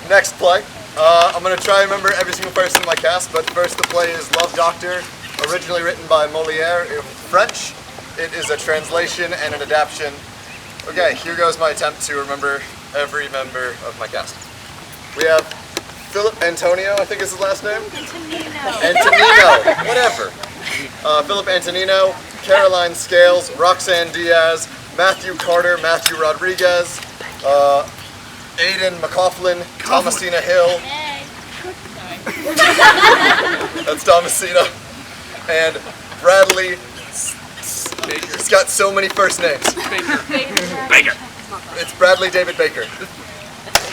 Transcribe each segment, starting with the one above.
Next play. I'm going to try and remember every single person in my cast, but first the play is Love Doctor, originally written by Moliere in French. It is a translation and an adaptation. Okay, here goes my attempt to remember every member of my cast. We have Philip Antonio, I think is his last name? Antonino, whatever. Philip Antonino, Caroline Scales, Roxanne Diaz, Matthew Carter, Matthew Rodriguez, Aiden McCaughlin, Thomasina Hill. That's Thomasina. And Bradley. He's got so many first names. Baker. It's Bradley David Baker.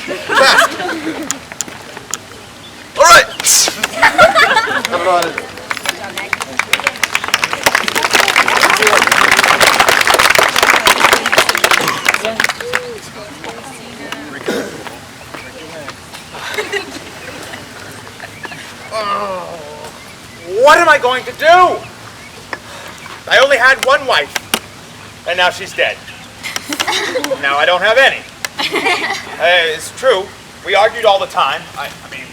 Cast. All right. Come on. What am I going to do? I only had one wife, and now she's dead. Now I don't have any. It's true. We argued all the time. I mean,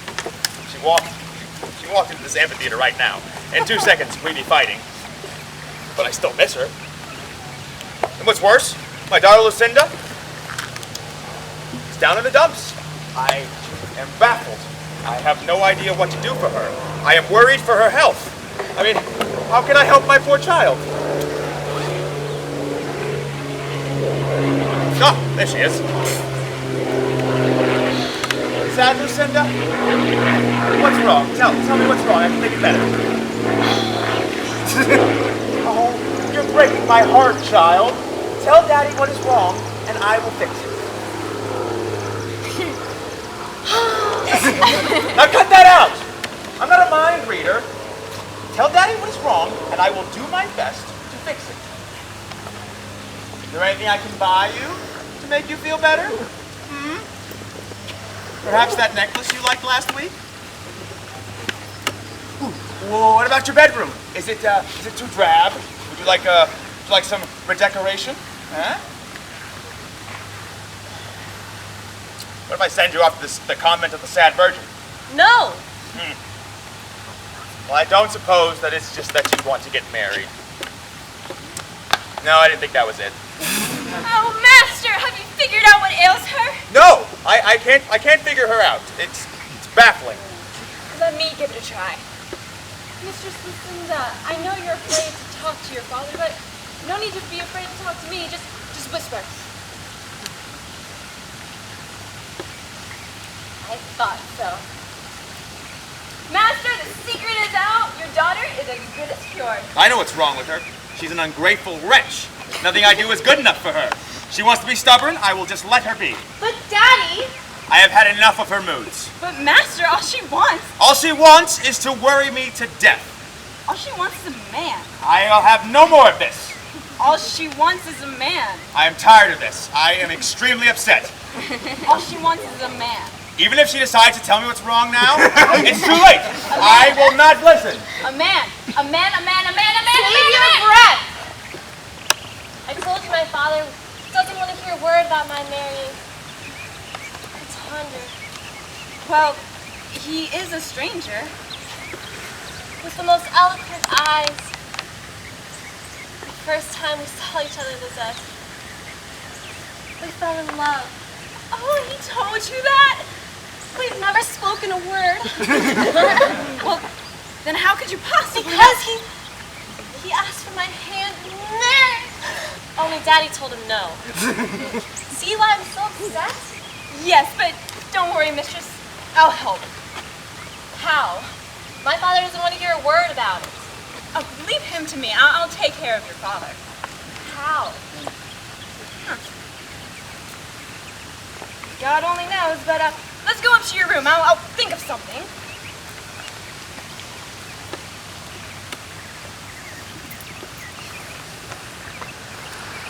she walked into this amphitheater right now. In 2 seconds, we'd be fighting. But I still miss her. And what's worse, my daughter Lucinda is down in the dumps. I am baffled. I have no idea what to do for her. I am worried for her health. I mean, how can I help my poor child? Oh, there she is. Sad, Lucinda? What's wrong? Tell me what's wrong. I can make it better. Oh, you're breaking my heart, child. Tell Daddy what is wrong, and I will fix it. Now cut that out! I'm not a mind reader. Tell Daddy what is wrong, and I will do my best to fix it. Is there anything I can buy you to make you feel better? Perhaps that necklace you liked last week? Whoa, what about your bedroom? Is it too drab? Would you like some redecoration? Huh? What if I send you off to the convent of the Sad Virgin? No! Well, I don't suppose that it's just that you want to get married. No, I didn't think that was it. Oh, Master, have you figured out what ails her? No, I can't figure her out. It's baffling. Let me give it a try. Mistress Lucinda, I know you're afraid to talk to your father, but no need to be afraid to talk to me. Just whisper. I thought so. Master, the secret is out. Your daughter is as good as cured. I know what's wrong with her. She's an ungrateful wretch. Nothing I do is good enough for her. She wants to be stubborn, I will just let her be. But Daddy! I have had enough of her moods. But Master, all she wants... All she wants is to worry me to death. All she wants is a man. I'll have no more of this. All she wants is a man. I am tired of this. I am extremely upset. All she wants is a man. Even if she decides to tell me what's wrong now, it's too late. I will not listen. A man. A man, a man, a man, a man, Save a man, your a man. breath! I told you my father doesn't want to hear a word about my marrying. It's Hunter. Well, he is a stranger. With the most eloquent eyes. The first time we saw each other, Lizette, we fell in love. Oh, he told you that? We've never spoken a word. Well, then how could you possibly... Because he asked for my hand in marriage. Only Daddy told him no. See why I'm so upset? Yes, but don't worry, mistress. I'll help. How? My father doesn't want to hear a word about it. Oh, leave him to me. I'll take care of your father. How? God only knows, but let's go up to your room. I'll think of something.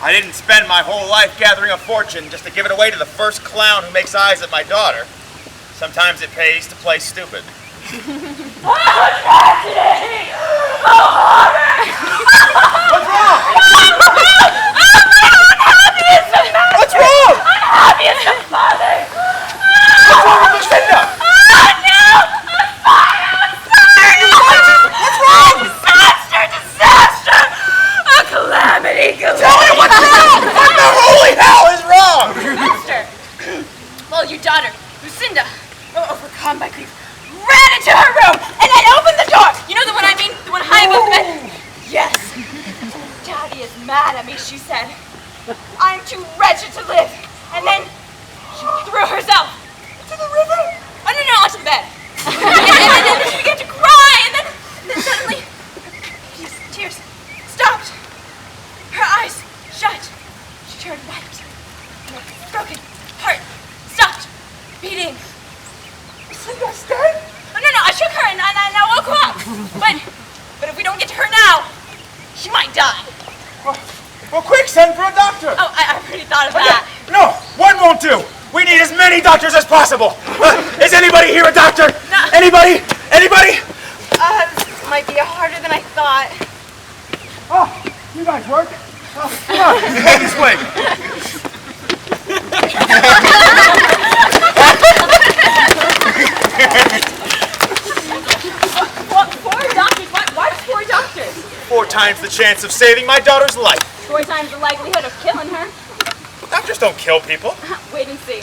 I didn't spend my whole life gathering a fortune just to give it away to the first clown who makes eyes at my daughter. Sometimes it pays to play stupid. What a tragedy! What's wrong? Unhappy is the man! What's wrong? Unhappy is the father! What's wrong with Lucinda? Lucinda, overcome by grief, ran into her room and then opened the door. You know the one I mean? The one high above the bed? Yes. Daddy is mad at me, she said. I'm too wretched to live. And then she threw herself into the river. Oh, no, onto the bed. and then she began to cry, and then suddenly, these tears stopped. Her eyes shut. She turned white. And her broken heart stopped beating. Lucinda's dead? Oh, no, I shook her and I woke her up. But if we don't get to her now, she might die. Well, quick, send for a doctor. Oh, I've already thought of that. No, one won't do. We need as many doctors as possible. Is anybody here a doctor? No. Anybody? Anybody? This might be harder than I thought. Oh, you guys work? Oh, come on, come this way. Four doctors? Why 4 doctors? 4 times the chance of saving my daughter's life. 4 times the likelihood of killing her. Doctors don't kill people. Wait and see.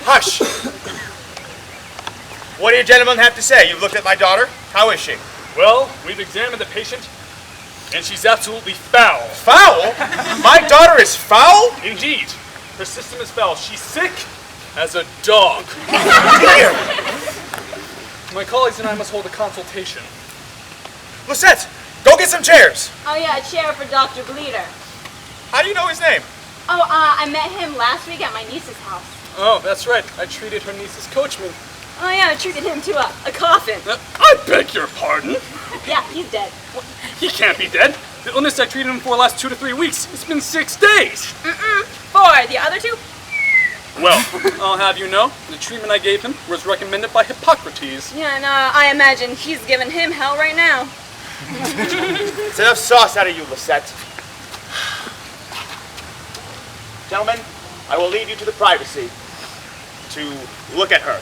Hush. What do you gentlemen have to say? You've looked at my daughter. How is she? Well, we've examined the patient, and she's absolutely foul. Foul? My daughter is foul? Indeed. Her system is foul. She's sick as a dog. Dear. My colleagues and I must hold a consultation. Lucette, go get some chairs. Oh yeah, a chair for Dr. Bleeder. How do you know his name? Oh, I met him last week at my niece's house. Oh, that's right. I treated her niece's coachman. Oh yeah, I treated him to a coffin. I beg your pardon? Yeah, he's dead. He can't be dead. The illness I treated him for the last 2 to 3 weeks. It's been 6 days. 4. The other 2? Well, I'll have you know, the treatment I gave him was recommended by Hippocrates. Yeah, and I imagine he's giving him hell right now. It's enough sauce out of you, Lucette. Gentlemen, I will leave you to the privacy to look at her.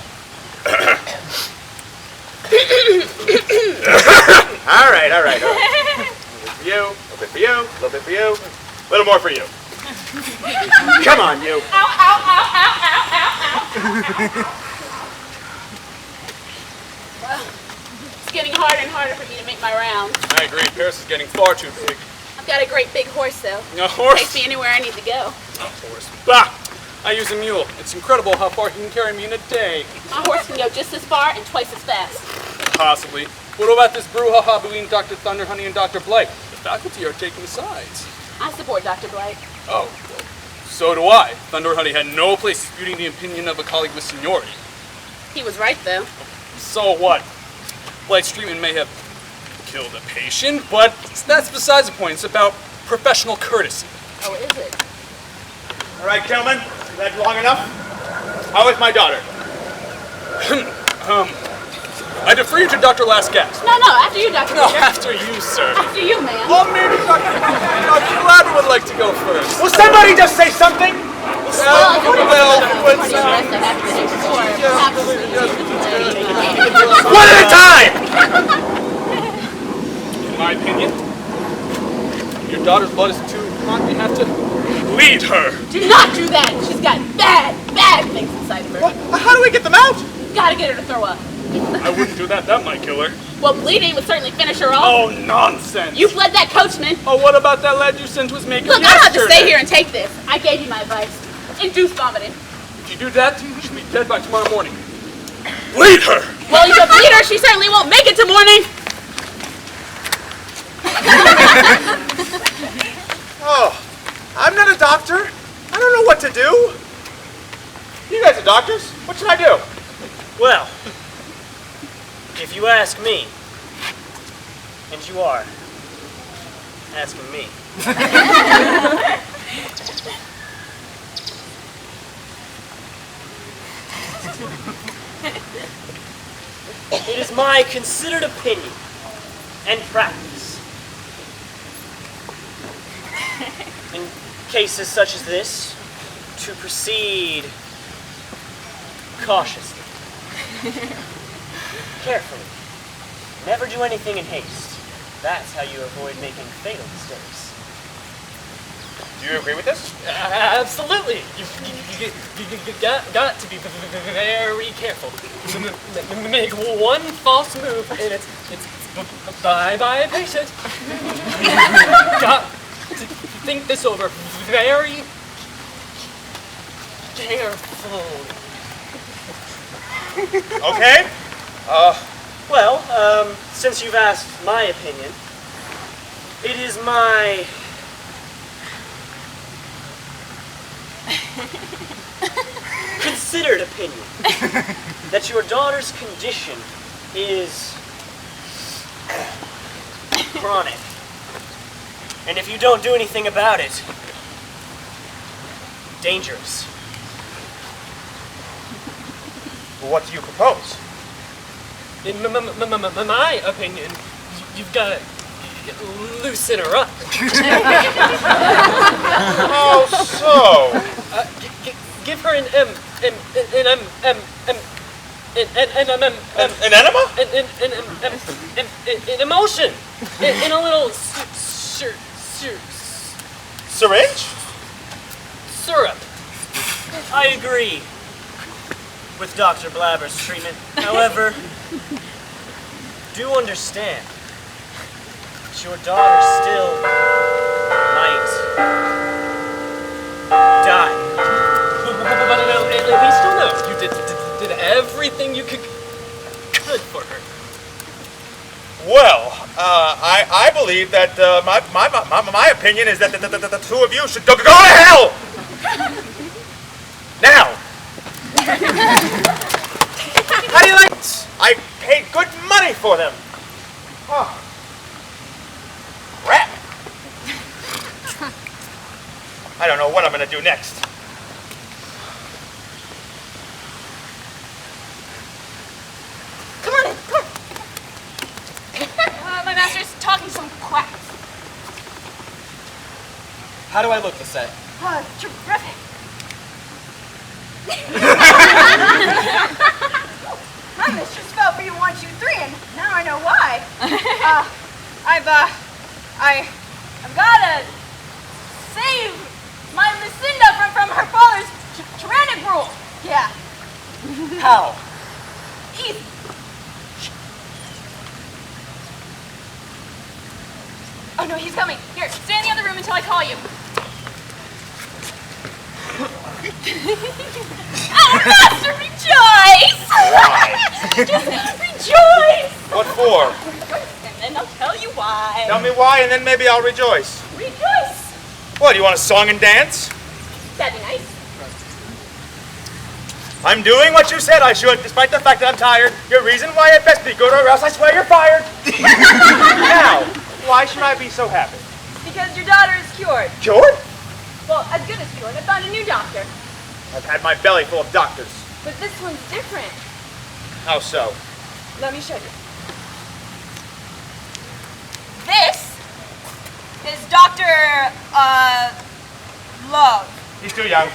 All right. A little bit for you, a little bit for you, a little more for you. Come on, you. Ow, ow, ow, ow, ow, ow, ow. It's getting harder and harder for me to make my rounds. I agree, Paris is getting far too big. I've got a great big horse, though. A horse? Takes me anywhere I need to go. A horse. Bah! I use a mule. It's incredible how far he can carry me in a day. My horse can go just as far and twice as fast. Possibly. What about this brouhaha between Dr. Thunderhoney and Dr. Blight? The faculty are taking sides. I support Dr. Blight. Oh, well, so do I. Thunderhoney had no place disputing the opinion of a colleague with seniority. He was right, though. So what? Blight's treatment may have killed a patient, but that's besides the point. It's about professional courtesy. Oh, is it? All right, gentlemen, is that long enough? How is my daughter? I defer you to Dr. Last Gasp. No, after you, Dr. No, Bleeder. after you, sir. After you, man. Oh, maybe Dr. Ladder would like to go first. Will somebody just say something? Well, if you're going to rest, I have to do 4. One at a time! In my opinion, your daughter's blood is too hot. We have to bleed her. Do not do that. She's got bad things inside of her. How do we get them out? Gotta get her to throw up. I wouldn't do that. That might kill her. Well, bleeding would certainly finish her off. Oh, nonsense. You bled that coachman. Oh, what about that lad you sent to his makeup Look, I don't have to yesterday? stay here and take this. I gave you my advice. Induce vomiting. If you do that, she'll be dead by tomorrow morning. Bleed her! Well, you could bleed her. She certainly won't make it to morning. Oh, I'm not a doctor. I don't know what to do. You guys are doctors. What should I do? Well, if you ask me, and you are asking me, it is my considered opinion and practice in cases such as this to proceed cautiously. Carefully. Never do anything in haste. That's how you avoid making fatal mistakes. Do you agree with this? Absolutely. You got to be very careful. Make one false move and it's bye patient. Got to think this over very carefully. Okay. Well, since you've asked my opinion, it is my considered opinion that your daughter's condition is chronic. And if you don't do anything about it, dangerous. What do you propose? In my opinion, you've got to loosen her up. Oh, so. Give her an enema? An emotion in a little Syringe? syrup. I agree with Dr. Blabber's treatment. However, do understand that your daughter still might die. But at least you'll know you did everything you could for her. Well, I believe that my opinion is that the two of you should go to hell! Now! How do you like it? I paid good money for them. Oh. Crap. I don't know what I'm going to do next. Come on in, come on. My master's talking some quacks. How do I look, Lisette? Terrific. My mistress fell for you 1, 2, 3, and now I know why. I've gotta save my Lucinda from her father's tyrannic rule. Yeah. How? Easy. Oh no, he's coming. Here, stay in the other room until I call you. Oh, Master, rejoice! Why? Just rejoice! What for? And I'll tell you why. Tell me why, and then maybe I'll rejoice. Rejoice! What, you want a song and dance? That'd be nice. I'm doing what you said I should, despite the fact that I'm tired. Your reason why I'd best be good, or else I swear you're fired. Now, why should I be so happy? Because your daughter is cured. Cured? Well, as good as cured. I found a new doctor. I've had my belly full of doctors. But this one's different. How so? Let me show you. This is Dr. Love. He's too young.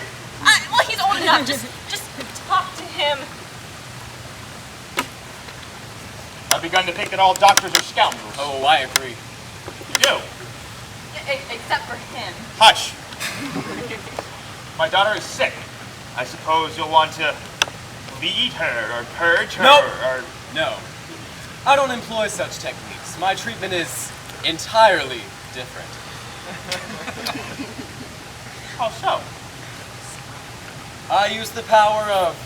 Well, he's old enough. Just talk to him. I've begun to think that all doctors are scoundrels. Oh, I agree. You do? Except for him. Hush. My daughter is sick. I suppose you'll want to bleed her or purge her Nope. or... No. I don't employ such techniques. My treatment is entirely different. How so? I use the power of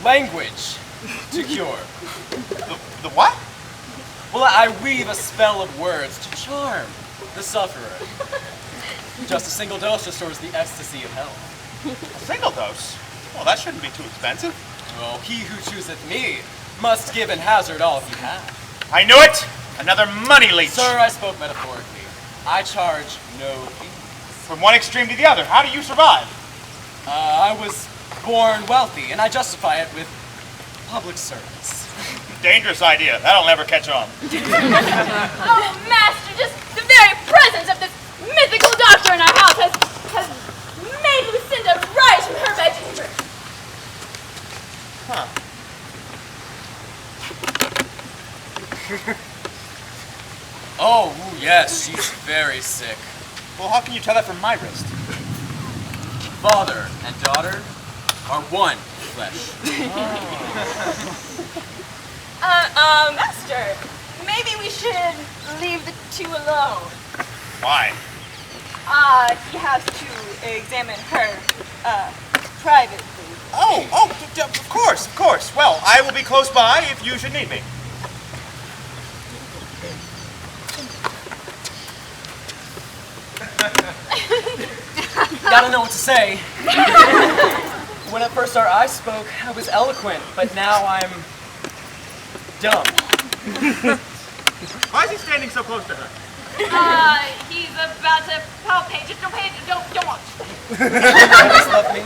language to cure. The what? Well, I weave a spell of words to charm the sufferer. Just a single dose restores the ecstasy of health. A single dose? Well, that shouldn't be too expensive. Well, he who chooseth me must give and hazard all he hath. I knew it! Another money leech. Sir, I spoke metaphorically. I charge no fee. From one extreme to the other, how do you survive? I was born wealthy, and I justify it with public service. Dangerous idea. That'll never catch on. Oh, Master, just the very presence of this mythical doctor in our house has made Lucinda rise from her bed chamber. Huh. Oh, yes, she's very sick. Well, how can you tell that from my wrist? Father and daughter are one flesh. Master, maybe we should leave the two alone. Why? He has to examine her, privately. Of course. Well, I will be close by if you should need me. Gotta know what to say. When at first our eyes spoke, I was eloquent, but now I'm dumb. Why is he standing so close to her? He's about to palpate. Just don't pay attention. Don't watch. Always loved me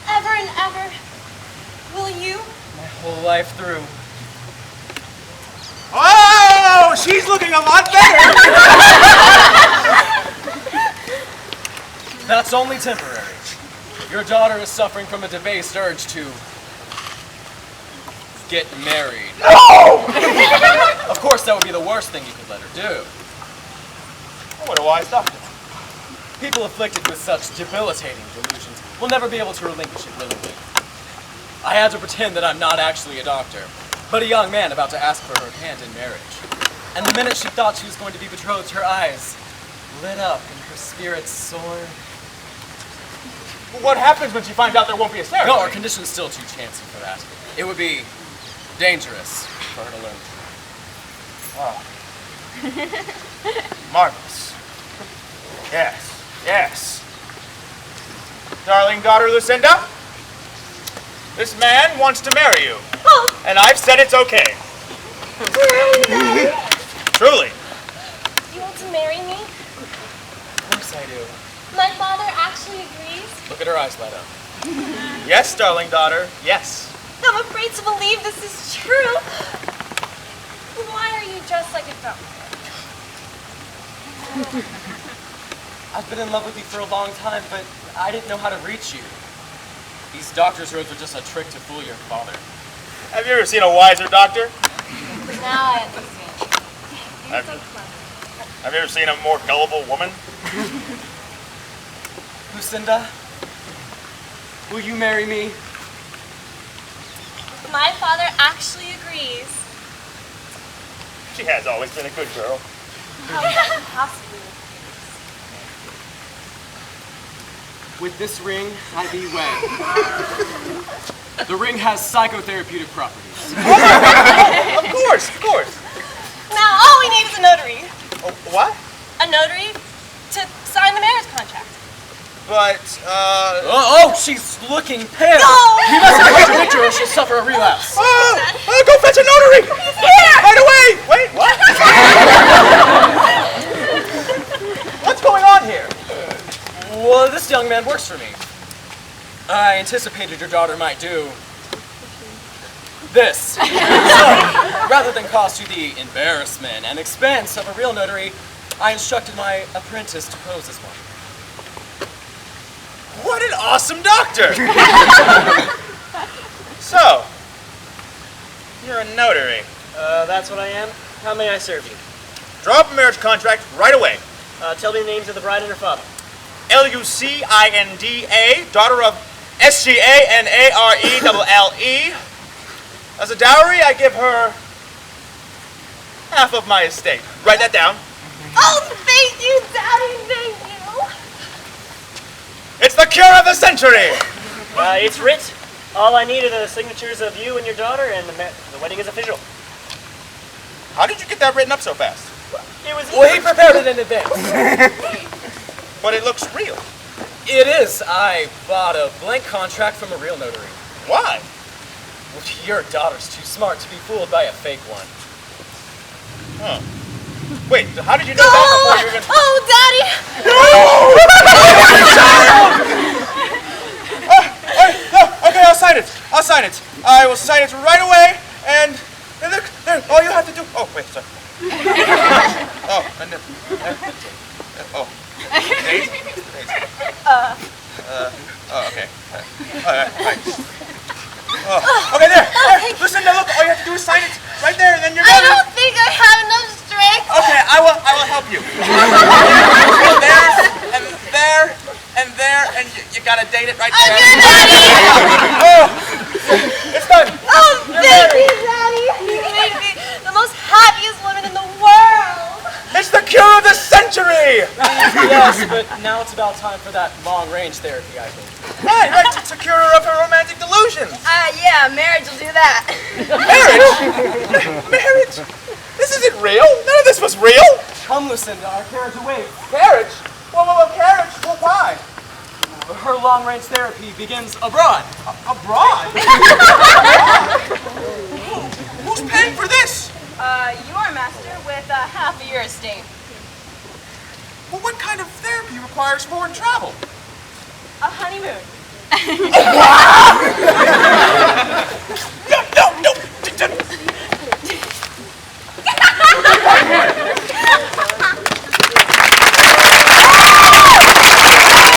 Ever and ever. Will you? my whole life through. Oh, she's looking a lot better. That's only temporary. Your daughter is suffering from a debased urge to get married. No! Of course, that would be the worst thing you could let her do. What a wise doctor. People afflicted with such debilitating delusions will never be able to relinquish it willingly. I had to pretend that I'm not actually a doctor, but a young man about to ask for her hand in marriage. And the minute she thought she was going to be betrothed, her eyes lit up and her spirits soared. What happens when she finds out there won't be a ceremony? No, our condition's still too chancy for that. It would be dangerous for her to learn. Marvelous. Yes. Darling daughter Lucinda, this man wants to marry you. And I've said it's okay. Truly. You want to marry me? Of course I do. My father actually agrees. Look at her eyes light up. Yes, darling daughter, yes. I'm afraid to believe this is true. Why are you dressed like a doctor? I've been in love with you for a long time, but I didn't know how to reach you. These doctor's robes are just a trick to fool your father. Have you ever seen a wiser doctor? Now I understand. You're Have- so clever. Have you ever seen a more gullible woman? Lucinda, will you marry me? My father actually agrees. She has always been a good girl. How could that possibly agree? With this ring, I be wed. The ring has psychotherapeutic properties. Of course. Now all we need is a notary. Oh, what? A notary to sign the marriage contract. But, Oh, she's looking pale. No! You must contradict her or she'll suffer a relapse. go fetch a notary! He's here! Right away! Wait, what? What's going on here? Well, this young man works for me. I anticipated your daughter might do this. So, rather than cost you the embarrassment and expense of a real notary, I instructed my apprentice to pose as one. What an awesome doctor! So, you're a notary. That's what I am. How may I serve you? Draw up a marriage contract right away. Tell me the names of the bride and her father. Lucinda, daughter of Sganarelle. As a dowry, I give her half of my estate. Write that down. Oh, thank you, Daddy, thank you. It's the cure of the century! It's writ. All I need are the signatures of you and your daughter, and the wedding is official. How did you get that written up so fast? It was Well, he prepared it in advance. But it looks real. It is. I bought a blank contract from a real notary. Why? Well, your daughter's too smart to be fooled by a fake one. Huh. Wait, how did you know that before you even... Oh, Daddy! Okay, I'll sign it. I will sign it right away, and look, there, all you have to do... Oh, wait, sorry. Oh, and then... oh. Date? Okay. Right. Oh, okay, there. Listen, now look, all you have to do is sign it right there, and then you're I done. don't think I have enough strength. Okay, I will help you. You gotta date it right Oh, there. good, Daddy! It's done. Oh, thank you, Daddy! You made me the most happiest woman in the world! It's the cure of the century! Yes, but now it's about time for that long-range therapy, I think. Right, to cure her of her romantic delusions. Yeah, marriage will do that. Marriage? Marriage? This isn't real. None of this was real. Come, Lucinda, our carriage awaits. Carriage? Well, carriage? Well, why? Her long-range therapy begins abroad. Abroad?